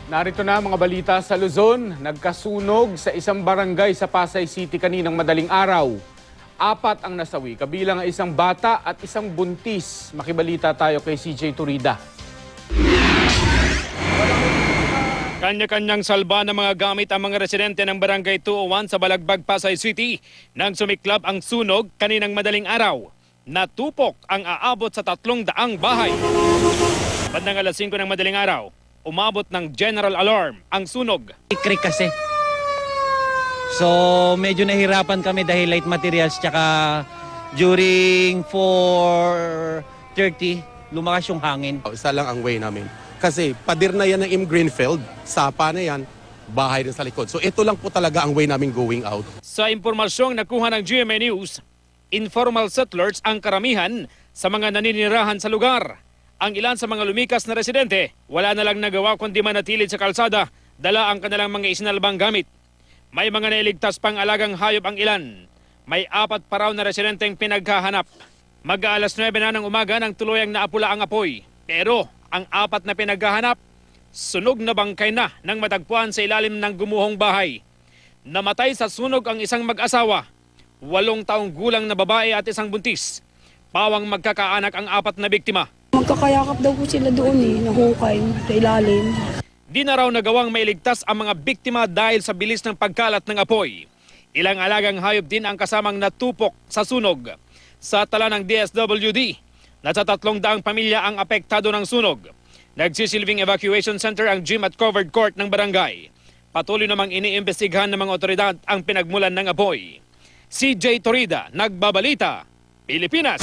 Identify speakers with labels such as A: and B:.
A: Narito na mga balita sa Luzon. Nagkasunog sa isang barangay sa Pasay City kaninang madaling araw. 4 ang nasawi, kabilang ang isang bata at isang buntis. Makibalita tayo kay CJ Turida.
B: Kanya-kanyang salba ng mga gamit ang mga residente ng Barangay 201 sa Balagbag, Pasay City nang sumiklab ang sunog kaninang madaling araw. Natupok ang aabot sa 300 bahay. Bandang alas 5 ng madaling araw, umabot ng general alarm ang sunog.
C: Creek kasi. So medyo nahirapan kami dahil light materials tsaka during 4:30 lumakas yung hangin.
D: Isa lang ang way namin. Kasi pader na yan ng M. Greenfield, sapa na yan, bahay din sa likod. So ito lang po talaga ang way namin going out.
B: Sa impormasyong nakuha ng GMA News, informal settlers ang karamihan sa mga naninirahan sa lugar. Ang ilan sa mga lumikas na residente, wala na lang nagawa kundi manatili sa kalsada, dala ang kanilang mga isinalbang gamit. May mga nailigtas pang alagang hayop ang ilan. May 4 pa raw na residenteng pinaghahanap. Mag-aalas 9 na ng umaga nang tuluyang naapula ang apoy. Pero ang 4 na pinaghahanap, sunog na bangkay na nang matagpuan sa ilalim ng gumuhong bahay. Namatay sa sunog ang isang mag-asawa, 8 taong gulang na babae at isang buntis. Pawang magkakaanak ang 4 na biktima.
E: Magkakayakap daw po sila doon nahukay sa ilalim.
B: Di na raw nagawang mailigtas ang mga biktima dahil sa bilis ng pagkalat ng apoy. Ilang alagang hayop din ang kasamang natupok sa sunog. Sa tala ng DSWD, nasa 300 pamilya ang apektado ng sunog. Nagsisilbing evacuation center ang gym at covered court ng barangay. Patuloy namang iniimbestigahan ng mga otoridad ang pinagmulan ng apoy. CJ Torida, Nagbabalita, Pilipinas.